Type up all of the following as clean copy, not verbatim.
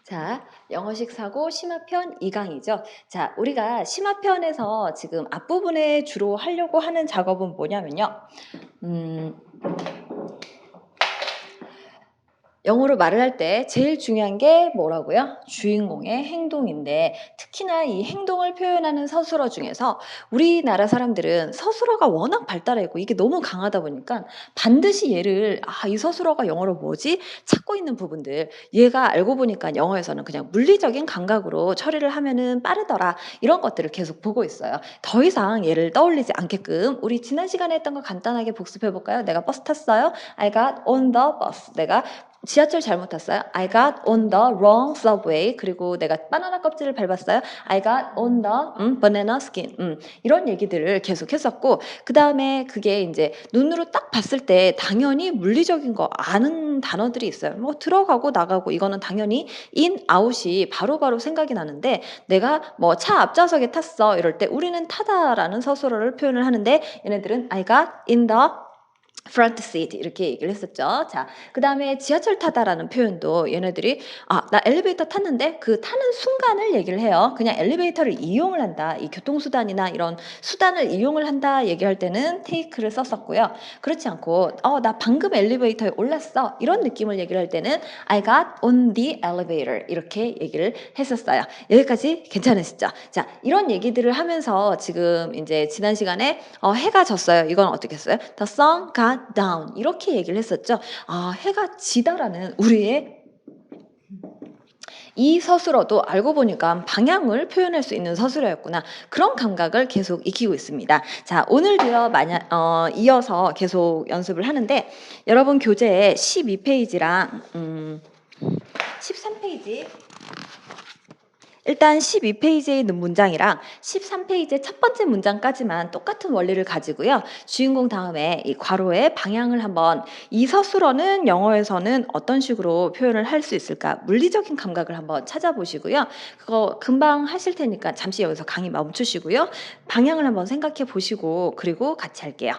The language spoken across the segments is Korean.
자, 영어식 사고 심화편 2강이죠. 자, 우리가 심화편에서 지금 앞부분에 주로 하려고 하는 작업은 뭐냐면요. 음, 영어로 말을 할 때 제일 중요한 게 뭐라고요? 주인공의 행동인데 특히나 이 행동을 표현하는 서술어 중에서 우리나라 사람들은 서술어가 워낙 발달해 있고 이게 너무 강하다 보니까 반드시 얘를 이 서술어가 영어로 뭐지? 찾고 있는 부분들 얘가 알고 보니까 영어에서는 그냥 물리적인 감각으로 처리를 하면은 빠르더라 이런 것들을 계속 보고 있어요. 더 이상 얘를 떠올리지 않게끔 우리 지난 시간에 했던 거 간단하게 복습해 볼까요? 내가 버스 탔어요. I got on the bus. 내가 지하철 잘못 탔어요. I got on the wrong subway. 그리고 내가 바나나 껍질을 밟았어요. I got on the banana skin. 이런 얘기들을 계속 했었고 그 다음에 그게 이제 눈으로 딱 봤을 때 당연히 물리적인 거 아는 단어들이 있어요. 뭐 들어가고 나가고 이거는 당연히 in, out이 바로바로 생각이 나는데 내가 뭐 차 앞좌석에 탔어 이럴 때 우리는 타다라는 서술어를 표현을 하는데 얘네들은 I got in the front seat 이렇게 얘기를 했었죠. 자, 그다음에 지하철 타다라는 표현도 얘네들이 나 엘리베이터 탔는데 그 타는 순간을 얘기를 해요. 그냥 엘리베이터를 이용을 한다. 이 교통수단이나 이런 수단을 이용을 한다 얘기할 때는 take를 썼었고요. 그렇지 않고 나 방금 엘리베이터에 올랐어. 이런 느낌을 얘기를 할 때는 I got on the elevator 이렇게 얘기를 했었어요. 여기까지 괜찮으시죠? 자, 이런 얘기들을 하면서 지금 이제 지난 시간에 해가 졌어요. 이건 어떻게 했어요? The sun got down 이렇게 얘기를 했었죠. 해가 지다라는 우리의 이 서술어도 알고 보니까 방향을 표현할 수 있는 서술어였구나. 그런 감각을 계속 익히고 있습니다. 자, 오늘도요, 이어서 계속 연습을 하는데, 여러분 교재에 12페이지랑, 13페이지, 일단 12페이지에 있는 문장이랑 13페이지의 첫 번째 문장까지만 똑같은 원리를 가지고요. 주인공 다음에 이 괄호의 방향을 한번 이 서술어는 영어에서는 어떤 식으로 표현을 할 수 있을까? 물리적인 감각을 한번 찾아보시고요. 그거 금방 하실 테니까 잠시 여기서 강의 멈추시고요. 방향을 한번 생각해 보시고 그리고 같이 할게요.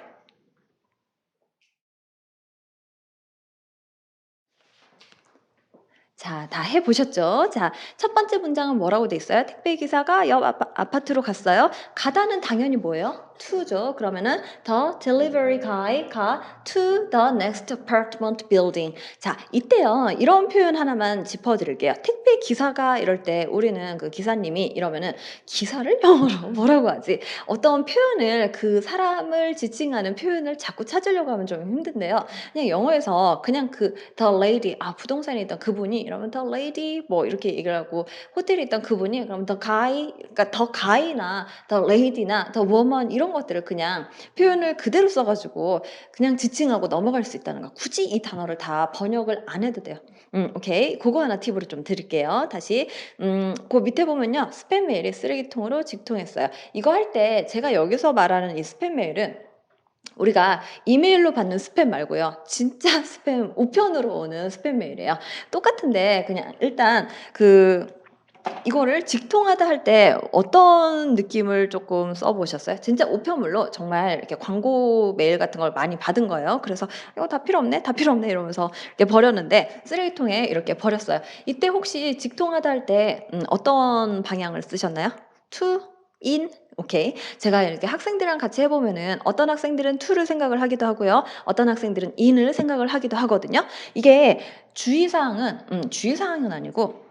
자, 다 해보셨죠? 자, 첫 번째 문장은 뭐라고 돼 있어요? 택배 기사가 옆 아파트로 갔어요. 가다는 당연히 뭐예요? to죠. 그러면은 the delivery guy got to the next apartment building. 자, 이때요. 이런 표현 하나만 짚어드릴게요. 택배 기사가 이럴 때 우리는 그 기사님이 이러면은 기사를 영어로 뭐라고 하지? 어떤 표현을 그 사람을 지칭하는 표현을 자꾸 찾으려고 하면 좀 힘든데요. 그냥 영어에서 그냥 그 the lady 부동산에 있던 그분이 이러면 the lady 뭐 이렇게 얘기를 하고 호텔에 있던 그분이 그럼 the guy 그러니까 the guy나 the lady나 the woman 이런 것들을 그냥 표현을 그대로 써가지고 그냥 지칭하고 넘어갈 수 있다는 거. 굳이 이 단어를 다 번역을 안 해도 돼요. 오케이. 그거 하나 팁으로 좀 드릴게요. 다시 그 밑에 보면요. 스팸 메일이 쓰레기통으로 직통했어요. 이거 할 때 제가 여기서 말하는 이 스팸 메일은 우리가 이메일로 받는 스팸 말고요. 진짜 스팸 우편으로 오는 스팸 메일이에요. 똑같은데 그냥 일단 이거를 직통하다 할 때 어떤 느낌을 조금 써 보셨어요? 진짜 우편물로 정말 이렇게 광고 메일 같은 걸 많이 받은 거예요. 그래서 '이거 다 필요 없네. 다 필요 없네.' 이러면서 이렇게 버렸는데 쓰레기통에 이렇게 버렸어요. 이때 혹시 직통하다 할 때 어떤 방향을 쓰셨나요? to, in? 오케이. 제가 이렇게 학생들이랑 같이 해 보면은 어떤 학생들은 to를 생각을 하기도 하고요. 어떤 학생들은 in을 생각을 하기도 하거든요. 이게 주의사항은 아니고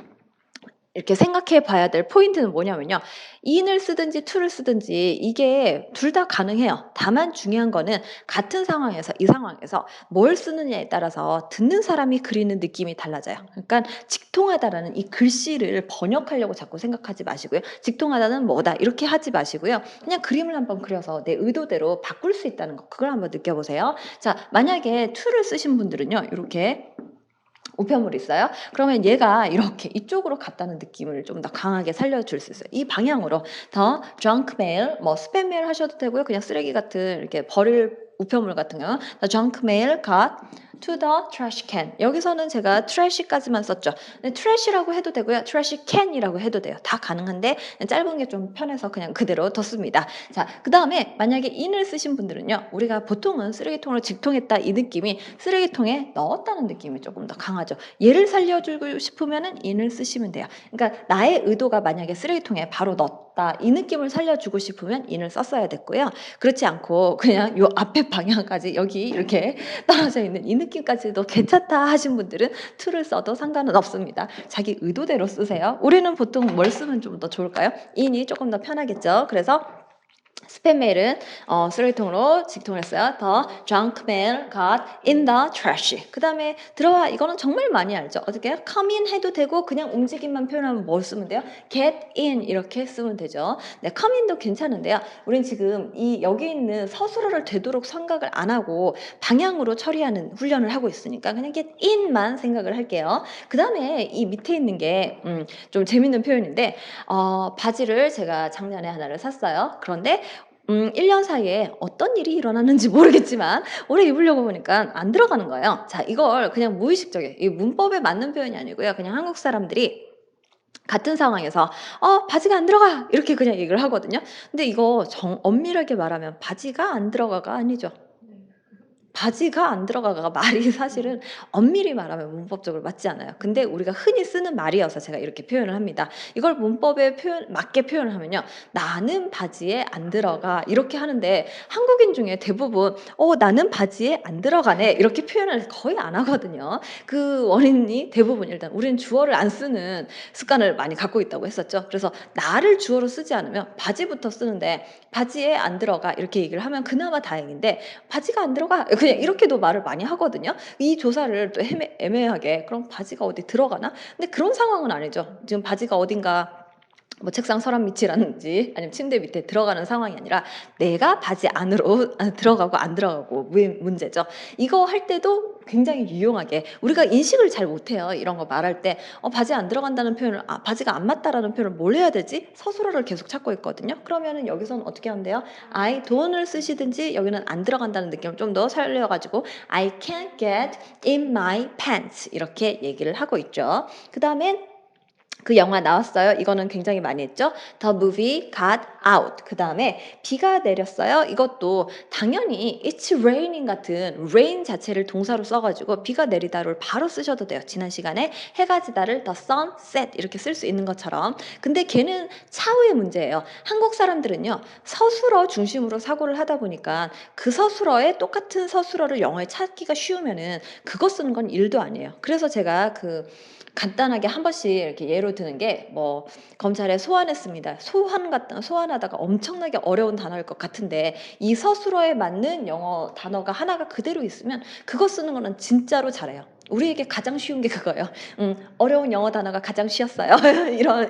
이렇게 생각해 봐야 될 포인트는 뭐냐면요. in을 쓰든지 to를 쓰든지 이게 둘 다 가능해요. 다만 중요한 거는 같은 상황에서 이 상황에서 뭘 쓰느냐에 따라서 듣는 사람이 그리는 느낌이 달라져요. 그러니까 직통하다라는 이 글씨를 번역하려고 자꾸 생각하지 마시고요. 직통하다는 뭐다 이렇게 하지 마시고요. 그냥 그림을 한번 그려서 내 의도대로 바꿀 수 있다는 거 그걸 한번 느껴보세요. 자, 만약에 to를 쓰신 분들은요. 이렇게 우편물이 있어요? 그러면 얘가 이렇게 이쪽으로 갔다는 느낌을 좀 더 강하게 살려줄 수 있어요. 이 방향으로 더 junk mail, 뭐 스팸 메일 하셔도 되고요. 그냥 쓰레기 같은 이렇게 버릴 우편물 같은 경우 the junk mail got to the trash can. 여기서는 제가 trash까지만 썼죠. 근데 trash라고 해도 되고요. trash can이라고 해도 돼요. 다 가능한데 짧은 게 좀 편해서 그냥 그대로 뒀습니다. 자, 그다음에 만약에 in을 쓰신 분들은요. 우리가 보통은 쓰레기통으로 직통했다 이 느낌이 쓰레기통에 넣었다는 느낌이 조금 더 강하죠. 얘를 살려주고 싶으면은 in을 쓰시면 돼요. 그러니까 나의 의도가 만약에 쓰레기통에 바로 넣었다 이 느낌을 살려주고 싶으면 in을 썼어야 됐고요. 그렇지 않고 그냥 요 앞에 방향까지 여기 이렇게 떨어져 있는 이 느낌까지도 괜찮다 하신 분들은 to를 써도 상관은 없습니다. 자기 의도대로 쓰세요. 우리는 보통 뭘 쓰면 좀 더 좋을까요? in이 조금 더 편하겠죠. 그래서 스팸 메일은 쓰레기통으로 직통했어요. The junk mail got in the trash. 그 다음에 들어와. 이거는 정말 많이 알죠. 어떻게 해요? come in 해도 되고 그냥 움직임만 표현하면 뭘 쓰면 돼요? get in 이렇게 쓰면 되죠. 네, come in도 괜찮은데요. 우린 지금 이 여기 있는 서술어를 되도록 생각을 안 하고 방향으로 처리하는 훈련을 하고 있으니까 그냥 get in만 생각을 할게요. 그 다음에 이 밑에 있는 게 좀 재밌는 표현인데 바지를 제가 작년에 하나를 샀어요. 그런데 1년 사이에 어떤 일이 일어났는지 모르겠지만 올해 입으려고 보니까 안 들어가는 거예요. 자, 이걸 그냥 무의식적이에요. 이 문법에 맞는 표현이 아니고요. 그냥 한국 사람들이 같은 상황에서 바지가 안 들어가 이렇게 그냥 얘기를 하거든요. 근데 이거 엄밀하게 말하면 바지가 안 들어가가 아니죠. 바지가 안 들어가가 말이 사실은 엄밀히 말하면 문법적으로 맞지 않아요. 근데 우리가 흔히 쓰는 말이어서 제가 이렇게 표현을 합니다. 이걸 문법에 맞게 표현을 하면요. 나는 바지에 안 들어가 이렇게 하는데 한국인 중에 대부분 나는 바지에 안 들어가네 이렇게 표현을 거의 안 하거든요. 그 원인이 대부분 일단 우리는 주어를 안 쓰는 습관을 많이 갖고 있다고 했었죠. 그래서 나를 주어로 쓰지 않으면 바지부터 쓰는데 바지에 안 들어가 이렇게 얘기를 하면 그나마 다행인데 바지가 안 들어가 그냥 이렇게도 말을 많이 하거든요. 이 조사를 또 애매하게 그럼 바지가 어디 들어가나? 근데 그런 상황은 아니죠. 지금 바지가 어딘가 뭐 책상 서랍 밑이라든지 아니면 침대 밑에 들어가는 상황이 아니라 내가 바지 안으로 들어가고 안 들어가고 문제죠. 이거 할 때도 굉장히 유용하게 우리가 인식을 잘 못해요. 이런 거 말할 때 바지 안 들어간다는 표현을 바지가 안 맞다라는 표현을 뭘 해야 되지? 서술어를 계속 찾고 있거든요. 그러면은 여기서는 어떻게 하면 돼요? I don't을 쓰시든지 여기는 안 들어간다는 느낌을 좀 더 살려가지고 I can't get in my pants 이렇게 얘기를 하고 있죠. 그 다음엔 그 영화 나왔어요. 이거는 굉장히 많이 했죠. The movie got out. 그 다음에 비가 내렸어요. 이것도 당연히 it's raining 같은 rain 자체를 동사로 써가지고 비가 내리다를 바로 쓰셔도 돼요. 지난 시간에 해가 지다를 the sun set 이렇게 쓸 수 있는 것처럼. 근데 걔는 차후의 문제예요. 한국 사람들은요. 서술어 중심으로 사고를 하다 보니까 그 서술어에 똑같은 서술어를 영어에 찾기가 쉬우면은 그거 쓰는 건 일도 아니에요. 그래서 제가 간단하게 한 번씩 이렇게 예로 드는 게 뭐 검찰에 소환했습니다. 소환하다가 엄청나게 어려운 단어일 것 같은데 이 서술어에 맞는 영어 단어가 하나가 그대로 있으면 그거 쓰는 거는 진짜로 잘해요. 우리에게 가장 쉬운 게 그거예요. 어려운 영어 단어가 가장 쉬웠어요.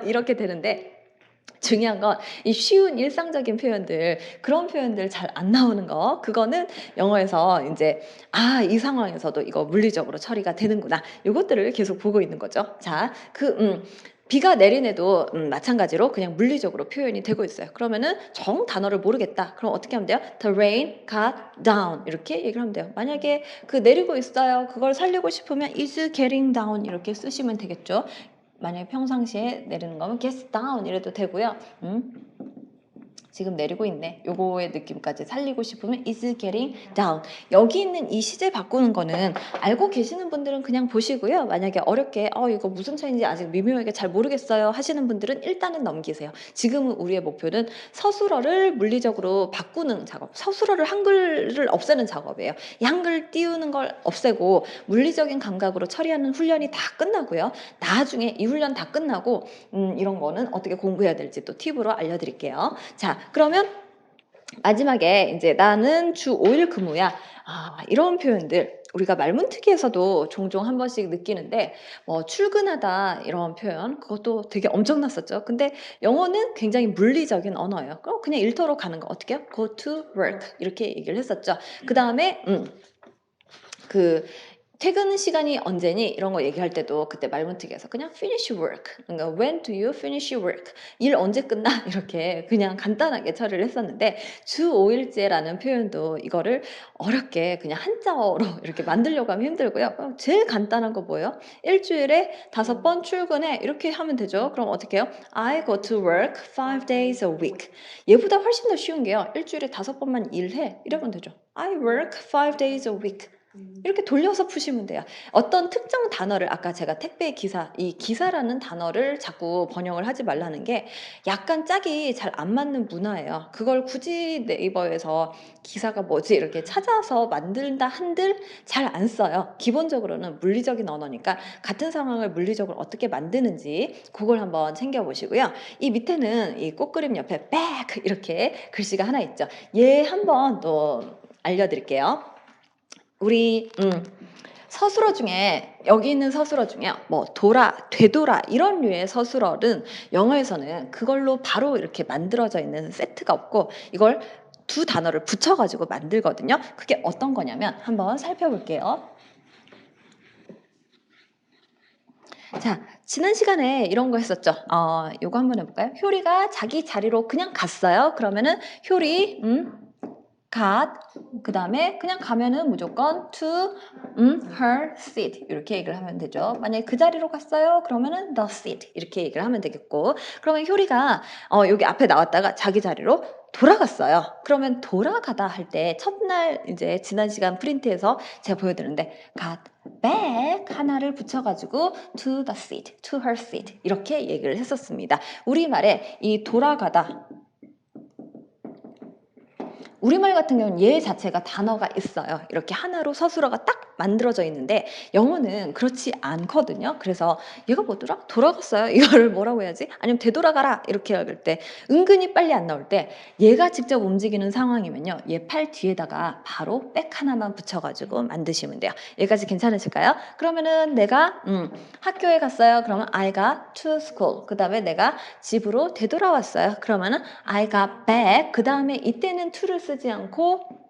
이렇게 되는데 중요한 건 이 쉬운 일상적인 표현들 그런 표현들 잘 안 나오는 거 그거는 영어에서 이제 이 상황에서도 이거 물리적으로 처리가 되는구나 요것들을 계속 보고 있는 거죠. 자, 비가 내린 애도 마찬가지로 그냥 물리적으로 표현이 되고 있어요. 그러면은 정 단어를 모르겠다. 그럼 어떻게 하면 돼요? The rain got down 이렇게 얘기를 하면 돼요. 만약에 내리고 있어요. 그걸 살리고 싶으면 is getting down 이렇게 쓰시면 되겠죠. 만약에 평상시에 내리는 거면 gets down 이래도 되고요. 지금 내리고 있네. 요거의 느낌까지 살리고 싶으면 is getting down. 여기 있는 이 시제 바꾸는 거는 알고 계시는 분들은 그냥 보시고요. 만약에 어렵게 이거 무슨 차이인지 아직 미묘하게 잘 모르겠어요 하시는 분들은 일단은 넘기세요. 지금은 우리의 목표는 서술어를 물리적으로 바꾸는 작업, 서술어를 한글을 없애는 작업이에요. 이 한글 띄우는 걸 없애고 물리적인 감각으로 처리하는 훈련이 다 끝나고요. 나중에 이 훈련 다 끝나고 이런 거는 어떻게 공부해야 될지 또 팁으로 알려드릴게요. 자, 그러면 마지막에 이제 나는 주 5일 근무야. 이런 표현들 우리가 말문특위에서도 종종 한 번씩 느끼는데 뭐 출근하다 이런 표현 그것도 되게 엄청났었죠. 근데 영어는 굉장히 물리적인 언어예요. 그럼 그냥 일터로 가는 거 어떻게 해요? Go to work 이렇게 얘기를 했었죠. 그 다음에 퇴근 시간이 언제니? 이런 거 얘기할 때도 그때 말문특에서 그냥 finish work. 그러니까 when do you finish your work? 일 언제 끝나? 이렇게 그냥 간단하게 처리를 했었는데 주 5일제라는 표현도 이거를 어렵게 그냥 한자어로 이렇게 만들려고 하면 힘들고요. 제일 간단한 거 뭐예요? 일주일에 5번 출근해. 이렇게 하면 되죠. 그럼 어떻게 해요? I go to work 5 days a week. 얘보다 훨씬 더 쉬운 게요. 일주일에 5번만 일해. 이러면 되죠. I work 5 days a week. 이렇게 돌려서 푸시면 돼요. 어떤 특정 단어를 아까 제가 택배 기사, 이 기사라는 단어를 자꾸 번역을 하지 말라는 게 약간 짝이 잘 안 맞는 문화예요. 그걸 굳이 네이버에서 기사가 뭐지 이렇게 찾아서 만든다 한들 잘 안 써요. 기본적으로는 물리적인 언어니까 같은 상황을 물리적으로 어떻게 만드는지 그걸 한번 챙겨보시고요. 이 밑에는 이 꽃그림 옆에 back 이렇게 글씨가 하나 있죠. 얘 한번 또 알려드릴게요. 우리 서술어 중에 여기 있는 서술어 중에 뭐 되돌아 이런 류의 서술어는 영어에서는 그걸로 바로 이렇게 만들어져 있는 세트가 없고 이걸 두 단어를 붙여가지고 만들거든요. 그게 어떤 거냐면 한번 살펴볼게요. 자, 지난 시간에 이런 거 했었죠. 요거 한번 해볼까요? 효리가 자기 자리로 그냥 갔어요. 그러면은 효리, got, 그 다음에 그냥 가면은 무조건 to her seat 이렇게 얘기를 하면 되죠. 만약에 그 자리로 갔어요. 그러면은 the seat 이렇게 얘기를 하면 되겠고 그러면 효리가 여기 앞에 나왔다가 자기 자리로 돌아갔어요. 그러면 돌아가다 할 때 첫날 이제 지난 시간 프린트에서 제가 보여드렸는데 got back 하나를 붙여가지고 to the seat, to her seat 이렇게 얘기를 했었습니다. 우리말에 이 돌아가다 우리말 같은 경우는 얘 자체가 단어가 있어요. 이렇게 하나로 서술어가 딱 만들어져 있는데 영어는 그렇지 않거든요. 그래서 얘가 뭐더라? 돌아갔어요. 이거를 뭐라고 해야지? 아니면 되돌아가라 이렇게 할 때 은근히 빨리 안 나올 때 얘가 직접 움직이는 상황이면요. 얘 팔 뒤에다가 바로 백 하나만 붙여가지고 만드시면 돼요. 여기까지 괜찮으실까요? 그러면은 내가 학교에 갔어요. 그러면 I got to school. 그 다음에 내가 집으로 되돌아왔어요. 그러면은 I got back. 그 다음에 이때는 to를 쓰지 않고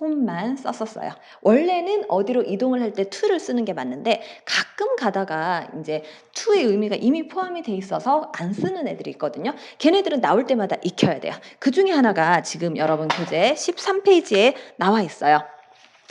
home만 썼었어요. 원래는 어디로 이동을 할 때 to를 쓰는 게 맞는데 가끔 가다가 이제 to의 의미가 이미 포함이 돼 있어서 안 쓰는 애들이 있거든요. 걔네들은 나올 때마다 익혀야 돼요. 그 중에 하나가 지금 여러분 교재 13페이지에 나와 있어요.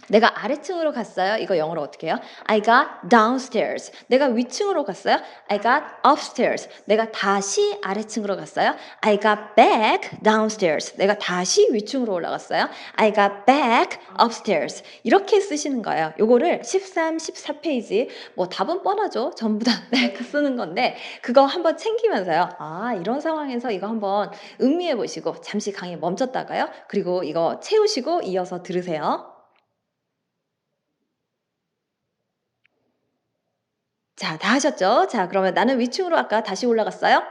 내가 아래층으로 갔어요. 이거 영어로 어떻게 해요? I got downstairs. 내가 위층으로 갔어요. I got upstairs. 내가 다시 아래층으로 갔어요. I got back downstairs. 내가 다시 위층으로 올라갔어요. I got back upstairs. 이렇게 쓰시는 거예요. 요거를 13, 14페이지 뭐 답은 뻔하죠. 전부 다 내가 쓰는 건데 그거 한번 챙기면서요. 이런 상황에서 이거 한번 음미해 보시고 잠시 강의 멈췄다가요. 그리고 이거 채우시고 이어서 들으세요. 자, 다 하셨죠? 자, 그러면 나는 위층으로 아까 다시 올라갔어요.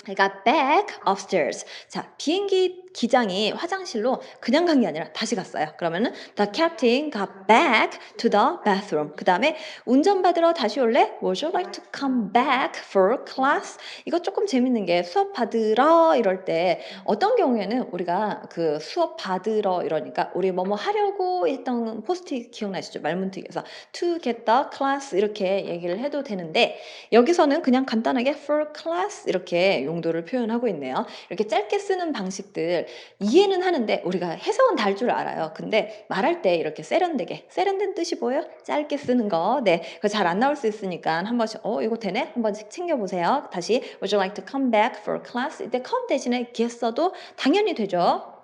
I got back upstairs. 자, 비행기 기장이 화장실로 그냥 간 게 아니라 다시 갔어요. 그러면은 the captain got back to the bathroom. 그 다음에 운전받으러 다시 올래? Would you like to come back for class? 이거 조금 재밌는 게 수업 받으러 이럴 때 어떤 경우에는 우리가 그 수업 받으러 이러니까 우리 뭐뭐 하려고 했던 포스트잇 기억나시죠? 말문특에서 to get the class 이렇게 얘기를 해도 되는데 여기서는 그냥 간단하게 for class 이렇게 용도를 표현하고 있네요. 이렇게 짧게 쓰는 방식들 이해는 하는데 우리가 해석은 다 할 줄 알아요. 근데 말할 때 이렇게 세련되게 세련된 뜻이 뭐예요? 짧게 쓰는 거. 네, 그거 잘 안 나올 수 있으니까 한 번씩 이거 되네? 한 번씩 챙겨보세요. 다시 Would you like to come back for class? 이때 come 대신에 get 써도 당연히 되죠.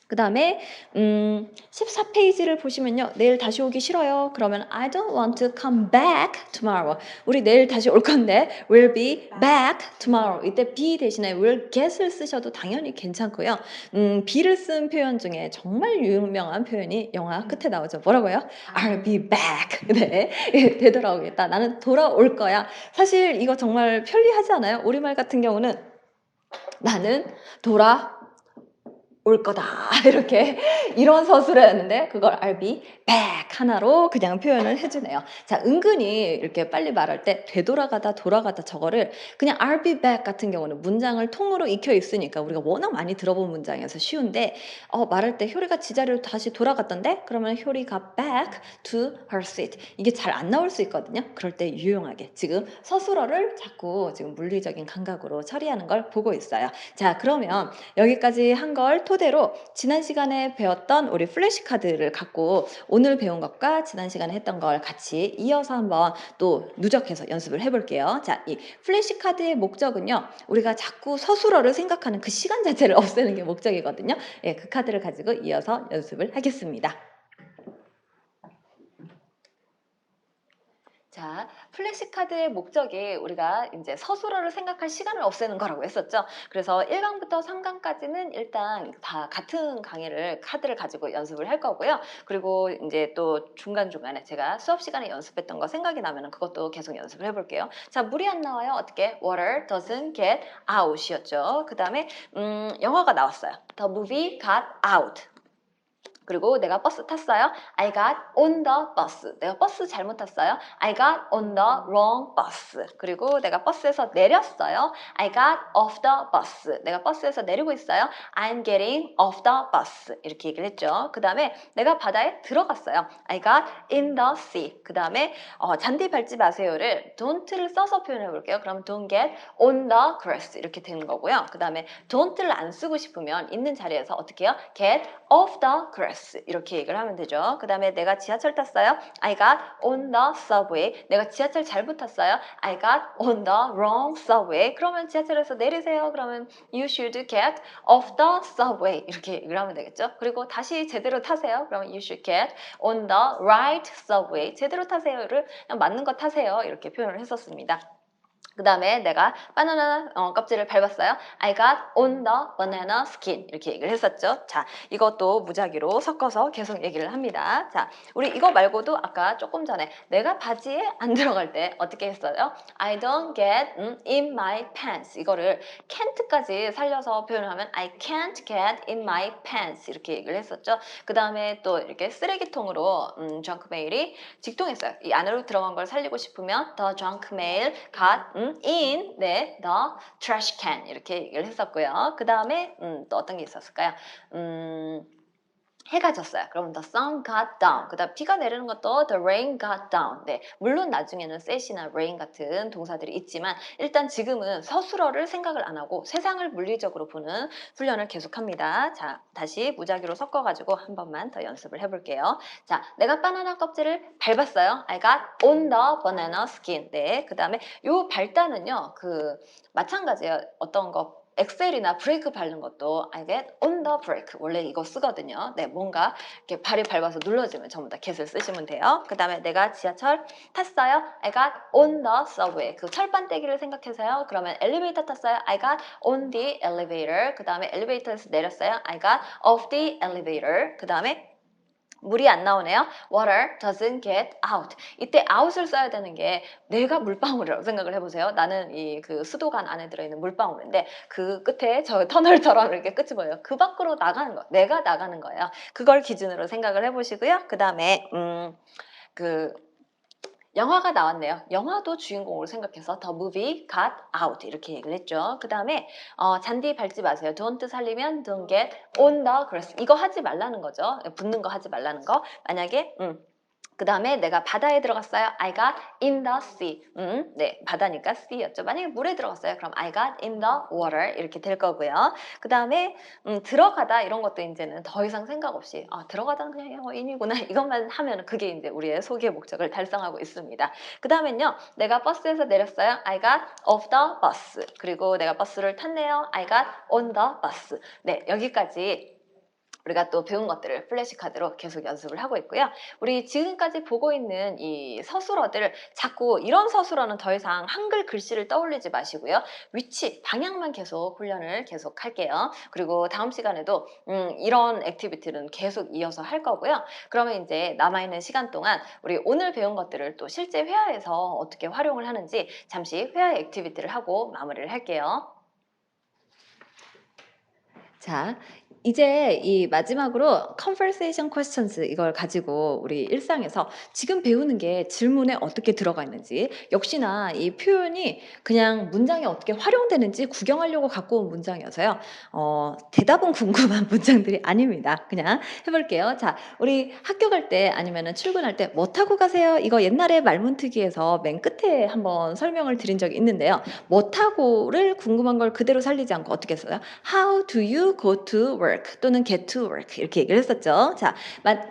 그 다음에 14페이지를 보시면요. 내일 다시 오기 싫어요. 그러면 I don't want to come back tomorrow. 우리 내일 다시 올 건데 will be back tomorrow. 이때 be 대신에 will get을 쓰셔도 당연히 괜찮고요. be를 쓴 표현 중에 정말 유명한 표현이 영화 끝에 나오죠. 뭐라고요? I'll be back. 네, 되돌아오겠다. 나는 돌아올 거야. 사실 이거 정말 편리하지 않아요? 우리말 같은 경우는 나는 올 거다 이렇게 이런 서술어였는데 그걸 I'll be back 하나로 그냥 표현을 해 주네요. 자, 은근히 이렇게 빨리 말할 때 되돌아가다 돌아가다 저거를 그냥 I'll be back 같은 경우는 문장을 통으로 익혀 있으니까 우리가 워낙 많이 들어본 문장이어서 쉬운데 말할 때 효리가 지자리로 다시 돌아갔던데 그러면 효리가 back to her seat 이게 잘 안 나올 수 있거든요. 그럴 때 유용하게 지금 서술어를 자꾸 지금 물리적인 감각으로 처리하는 걸 보고 있어요. 자, 그러면 여기까지 한 걸 토대로 지난 시간에 배웠던 우리 플래시카드를 갖고 오늘 배운 것과 지난 시간에 했던 걸 같이 이어서 한번 또 누적해서 연습을 해볼게요. 자, 이 플래시카드의 목적은요. 우리가 자꾸 서술어를 생각하는 그 시간 자체를 없애는 게 목적이거든요. 예, 그 카드를 가지고 이어서 연습을 하겠습니다. 자, 플래시카드의 목적이 우리가 이제 서술어를 생각할 시간을 없애는 거라고 했었죠. 그래서 1강부터 3강까지는 일단 다 같은 강의를 카드를 가지고 연습을 할 거고요. 그리고 이제 또 중간중간에 제가 수업 시간에 연습했던 거 생각이 나면 그것도 계속 연습을 해볼게요. 자, 물이 안 나와요. 어떻게? Water doesn't get out이었죠. 그 다음에 영화가 나왔어요. The movie got out. 그리고 내가 버스 탔어요. I got on the bus. 내가 버스 잘못 탔어요. I got on the wrong bus. 그리고 내가 버스에서 내렸어요. I got off the bus. 내가 버스에서 내리고 있어요. I'm getting off the bus. 이렇게 얘기를 했죠. 그 다음에 내가 바다에 들어갔어요. I got in the sea. 그 다음에 잔디 밟지 마세요를 don't를 써서 표현해 볼게요. 그럼 don't get on the grass 이렇게 되는 거고요. 그 다음에 don't를 안 쓰고 싶으면 있는 자리에서 어떻게 해요? get off the grass 이렇게 얘기를 하면 되죠. 그 다음에 내가 지하철 탔어요. I got on the subway. 내가 지하철 잘못 탔어요. I got on the wrong subway. 그러면 지하철에서 내리세요. 그러면 you should get off the subway 이렇게 얘기를 하면 되겠죠. 그리고 다시 제대로 타세요. 그러면 you should get on the right subway. 제대로 타세요를 그냥 맞는 거 타세요. 이렇게 표현을 했었습니다. 그 다음에 내가 바나나 껍질을 밟았어요. I got on the banana skin 이렇게 얘기를 했었죠. 자, 이것도 무작위로 섞어서 계속 얘기를 합니다. 자, 우리 이거 말고도 아까 조금 전에 내가 바지에 안 들어갈 때 어떻게 했어요? I don't get in my pants 이거를 can't까지 살려서 표현하면 I can't get in my pants 이렇게 얘기를 했었죠. 그 다음에 또 이렇게 쓰레기통으로 junk mail이 직통했어요. 이 안으로 들어간 걸 살리고 싶으면 the junk mail got in the trash can 이렇게 얘기를 했었고요. 그 다음에 또 어떤 게 있었을까요? 해가 졌어요. 그럼 the sun got down. 그 다음 비가 내리는 것도 the rain got down. 네, 물론 나중에는 set이나 rain 같은 동사들이 있지만 일단 지금은 서술어를 생각을 안 하고 세상을 물리적으로 보는 훈련을 계속합니다. 자, 다시 무작위로 섞어가지고 한 번만 더 연습을 해볼게요. 자, 내가 바나나 껍질을 밟았어요. I got on the banana skin. 네, 그 다음에 요 발단은요, 마찬가지예요. 어떤 거 엑셀이나 브레이크 밟는 것도 I get on the brake 원래 이거 쓰거든요. 네, 뭔가 이렇게 발이 밟아서 눌러지면 전부 다 get을 쓰시면 돼요. 그 다음에 내가 지하철 탔어요. I got on the subway 그 철판떼기를 생각해서요. 그러면 엘리베이터 탔어요. I got on the elevator 그 다음에 엘리베이터에서 내렸어요. I got off the elevator 그 다음에 물이 안 나오네요. Water doesn't get out. 이때 out을 써야 되는 게 내가 물방울이라고 생각을 해보세요. 나는 수도관 안에 들어있는 물방울인데 그 끝에 저 터널처럼 이렇게 끝이 보여요. 그 밖으로 나가는 거. 내가 나가는 거예요. 그걸 기준으로 생각을 해보시고요. 그 다음에 그 영화가 나왔네요. 영화도 주인공으로 생각해서 The movie got out 이렇게 얘기를 했죠. 그 다음에 잔디 밟지 마세요. Don't 살리면 don't get on the grass. 이거 하지 말라는 거죠. 붙는 거 하지 말라는 거. 만약에 그 다음에 내가 바다에 들어갔어요. I got in the sea. 네, 바다니까 sea였죠. 만약에 물에 들어갔어요. 그럼 I got in the water 이렇게 될 거고요. 그 다음에 들어가다 이런 것도 이제는 더 이상 생각 없이 들어가다 그냥 인이구나 이것만 하면 그게 이제 우리의 소기의 목적을 달성하고 있습니다. 그 다음엔요. 내가 버스에서 내렸어요. I got off the bus. 그리고 내가 버스를 탔네요. I got on the bus. 네, 여기까지 우리가 또 배운 것들을 플래시카드로 계속 연습을 하고 있고요. 우리 지금까지 보고 있는 이 서술어들 자꾸 이런 서술어는 더 이상 한글 글씨를 떠올리지 마시고요. 위치, 방향만 계속 훈련을 계속 할게요. 그리고 다음 시간에도 이런 액티비티는 계속 이어서 할 거고요. 그러면 이제 남아있는 시간 동안 우리 오늘 배운 것들을 또 실제 회화에서 어떻게 활용을 하는지 잠시 회화 액티비티를 하고 마무리를 할게요. 자, 이제 이 마지막으로 conversation questions 이걸 가지고 우리 일상에서 지금 배우는 게 질문에 어떻게 들어가 있는지 역시나 이 표현이 그냥 문장에 어떻게 활용되는지 구경하려고 갖고 온 문장이어서요. 대답은 궁금한 문장들이 아닙니다. 그냥 해 볼게요. 자, 우리 학교 갈 때 아니면은 출근할 때 "뭐 타고 가세요?" 이거 옛날에 말문트기에서 맨 끝에 한번 설명을 드린 적이 있는데요. "뭐 타고?"를 궁금한 걸 그대로 살리지 않고 어떻게 써요? "How do you go to work?" 또는 "get to work." 이렇게 얘기를 했었죠. 자,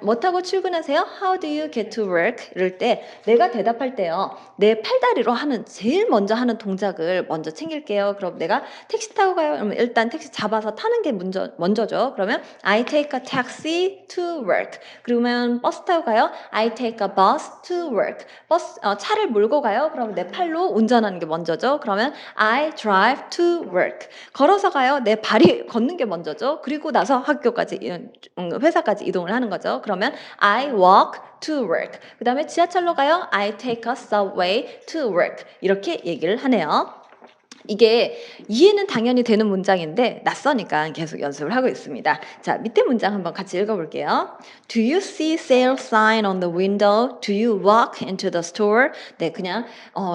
"뭐 타고 출근하세요?" "How do you get to work?" 이럴 때 내가 대답할 때요. 내 팔다리로 하는 제일 먼저 하는 동작을 먼저 챙길게요. 그럼 내가 "택시 타고 가요." 그러면 일단 택시 잡아서 타는 게 먼저죠. 그러면 "I take a taxi to work." 그러면 "버스 타고 가요." "I take a bus to work." 차를 몰고 가요. 그럼 내 팔로 운전하는 게 먼저죠. 그러면 "I drive to work." 걸어서 가요. 내 발이 걷는 게 먼저죠. 그리고 나서 학교까지 회사까지 이동을 하는 거죠. 그러면 I walk to work. 그다음에 지하철로 가요. I take a subway to work. 이렇게 얘기를 하네요. 이게 이해는 당연히 되는 문장인데 낯서니까 계속 연습을 하고 있습니다. 자, 밑에 문장 한번 같이 읽어볼게요. Do you see sale sign on the window? Do you walk into the store? 네, 그냥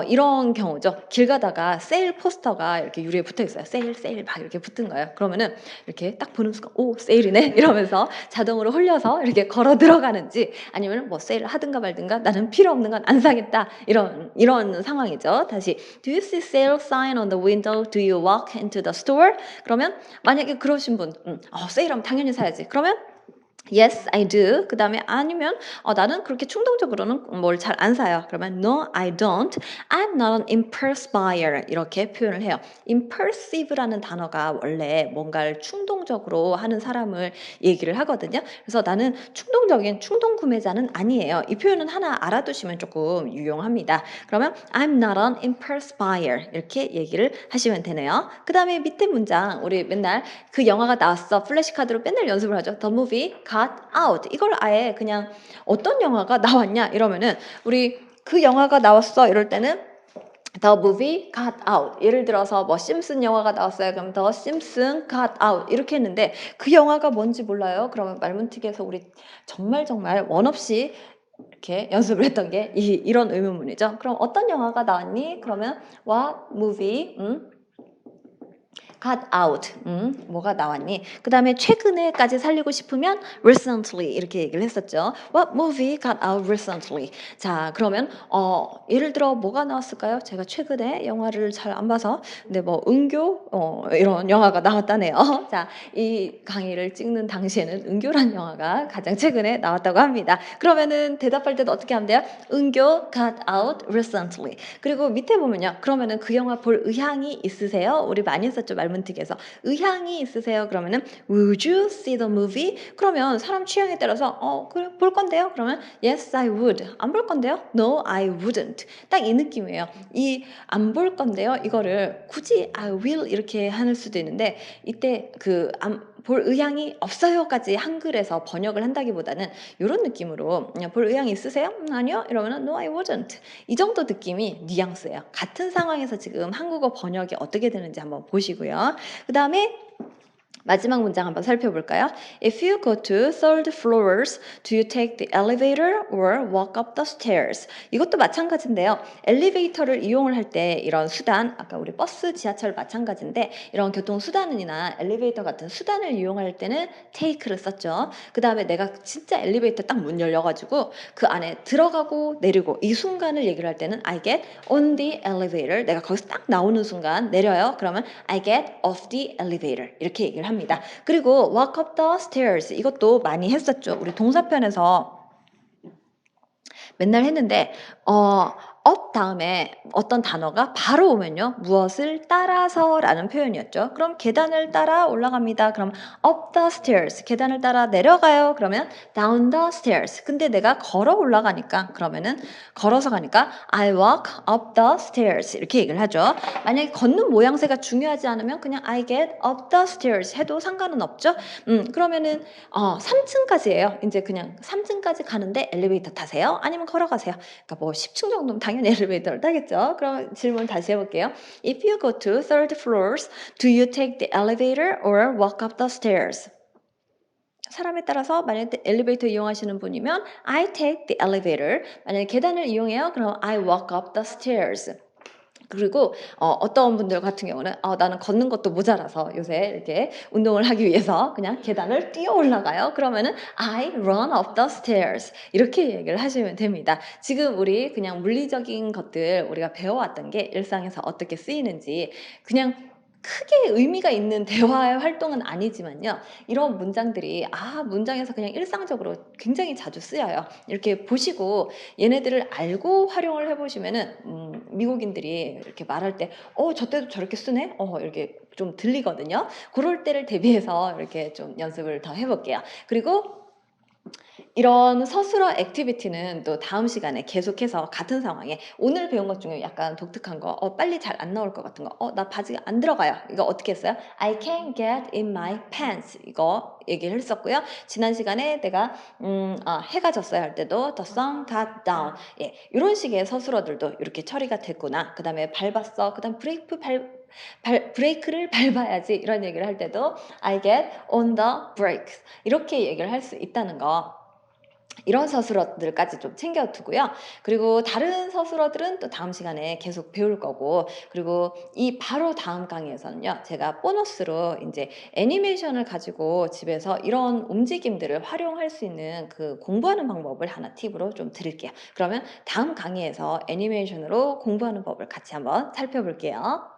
이런 경우죠. 길 가다가 세일 포스터가 이렇게 유리에 붙어 있어요. 세일, 세일 막 이렇게 붙은 거예요. 그러면은 이렇게 딱 보는 순간 오, 세일이네 이러면서 자동으로 홀려서 이렇게 걸어 들어가는지 아니면 뭐 세일을 하든가 말든가 나는 필요 없는 건 안 사겠다 이런 상황이죠. 다시 Do you see sale sign on the window? Do you walk into the store? 그러면 만약에 그러신 분, 세일하면 당연히 사야지. 그러면 Yes, I do. 그다음에 아니면 나는 그렇게 충동적으로는 뭘 잘 안 사요. 그러면 No, I don't. I'm not an impulse buyer. 이렇게 표현을 해요. impulsive라는 단어가 원래 뭔가를 충동적으로 하는 사람을 얘기를 하거든요. 그래서 나는 충동적인 충동 구매자는 아니에요. 이 표현은 하나 알아두시면 조금 유용합니다. 그러면 I'm not an impulse buyer. 이렇게 얘기를 하시면 되네요. 그다음에 밑에 문장 우리 맨날 그 영화가 나왔어. 플래시카드로 맨날 연습을 하죠. The movie got out. 이걸 아예 그냥 어떤 영화가 나왔냐 이러면은 우리 그 영화가 나왔어 이럴 때는 The movie got out. 예를 들어서 뭐 심슨 영화가 나왔어요. 그럼 The Simpson got out 이렇게 했는데 그 영화가 뭔지 몰라요. 그러면 말문트기에서 우리 정말 원 없이 이렇게 연습을 했던 게 이런 의문문이죠. 그럼 어떤 영화가 나왔니? 그러면 What movie? got out. 뭐가 나왔니? 그다음에 최근에까지 살리고 싶으면 recently 이렇게 얘기를 했었죠. What movie got out recently? 자, 그러면 예를 들어 뭐가 나왔을까요? 제가 최근에 영화를 잘 안 봐서 근데 뭐 은교 이런 영화가 나왔다네요. 자, 이 강의를 찍는 당시에는 은교란 영화가 가장 최근에 나왔다고 합니다. 그러면은 대답할 때도 어떻게 하면 돼요? 은교 got out recently. 그리고 밑에 보면요. 그러면은 그 영화 볼 의향이 있으세요? 우리 많이 했었죠. 말문트기에서. 의향이 있으세요? 그러면은 Would you see the movie? 그러면 사람 취향에 따라서 그래 볼 건데요. 그러면 Yes, I would. 안 볼 건데요. No, I wouldn't. 딱 이 느낌이에요. 이 안 볼 건데요. 이거를 굳이 I will 이렇게 할 수도 있는데 이때 볼 의향이 없어요까지 한글에서 번역을 한다기보다는 이런 느낌으로 그냥 볼 의향이 있으세요? 아니요. 이러면은 No, I wouldn't. 이 정도 느낌이 뉘앙스예요. 같은 상황에서 지금 한국어 번역이 어떻게 되는지 한번 보시고요. 그 다음에 마지막 문장 한번 살펴볼까요? If you go to third floors, do you take the elevator or walk up the stairs? 이것도 마찬가지인데요. 엘리베이터를 이용을 할 때 이런 수단, 아까 우리 버스, 지하철 마찬가지인데 이런 교통수단이나 엘리베이터 같은 수단을 이용할 때는 take를 썼죠. 그 다음에 내가 진짜 엘리베이터 딱 문 열려가지고 그 안에 들어가고 내리고 이 순간을 얘기를 할 때는 I get on the elevator. 내가 거기서 딱 나오는 순간 내려요. 그러면 I get off the elevator. 이렇게 얘기를 합니다. 그리고 walk up the stairs 이것도 많이 했었죠. 우리 동사편에서 맨날 했는데 up 다음에 어떤 단어가 바로 오면요. 무엇을 따라서라는 표현이었죠. 그럼 계단을 따라 올라갑니다. 그럼 up the stairs. 계단을 따라 내려가요. 그러면 down the stairs. 근데 내가 걸어 올라가니까 그러면은 걸어서 가니까 I walk up the stairs. 이렇게 얘기를 하죠. 만약에 걷는 모양새가 중요하지 않으면 그냥 I get up the stairs 해도 상관은 없죠. 그러면은 3층까지예요. 이제 그냥 3층까지 가는데 엘리베이터 타세요? 아니면 걸어가세요? 그러니까 뭐 10층 정도면 당연히 엘리베이터를 타겠죠. 그럼 질문 다시 해볼게요. If you go to third floors, do you take the elevator or walk up the stairs? 사람에 따라서 만약에 엘리베이터 이용하시는 분이면 I take the elevator. 만약에 계단을 이용해요. 그럼 I walk up the stairs. 그리고 어떤 분들 같은 경우는 나는 걷는 것도 모자라서 요새 이렇게 운동을 하기 위해서 그냥 계단을 뛰어 올라가요." 그러면은 "I run up the stairs." 이렇게 얘기를 하시면 됩니다. 지금 우리 그냥 물리적인 것들 우리가 배워왔던 게 일상에서 어떻게 쓰이는지 그냥 크게 의미가 있는 대화의 활동은 아니지만요. 이런 문장들이 문장에서 그냥 일상적으로 굉장히 자주 쓰여요. 이렇게 보시고 얘네들을 알고 활용을 해 보시면은 미국인들이 이렇게 말할 때 저 때도 저렇게 쓰네?" 이렇게 좀 들리거든요. 고럴 때를 대비해서 이렇게 좀 연습을 더 해 볼게요. 그리고 이런 서술어 액티비티는 또 다음 시간에 계속해서 같은 상황에 오늘 배운 것 중에 약간 독특한 거 빨리 잘 안 나올 것 같은 거 나 바지가 안 들어가요." 이거 어떻게 했어요? "I can't get in my pants." 이거 얘기를 했었고요. 지난 시간에 내가 해가 졌어요 할 때도 "The sun got down." 예. 요런 식의 서술어들도 이렇게 처리가 됐구나. 그다음에 "밟았어." 그다음 "브레이크를 밟아야지." 이런 얘기를 할 때도 "I get on the brakes." 이렇게 얘기를 할 수 있다는 거 이런 서술어들까지 좀 챙겨 두고요. 그리고 다른 서술어들은 또 다음 시간에 계속 배울 거고 그리고 이 바로 다음 강의에서는요. 제가 보너스로 인제 애니메이션을 가지고 집에서 이런 움직임들을 활용할 수 있는 그 공부하는 방법을 하나 팁으로 좀 드릴게요. 그러면 다음 강의에서 애니메이션으로 공부하는 법을 같이 한번 살펴볼게요.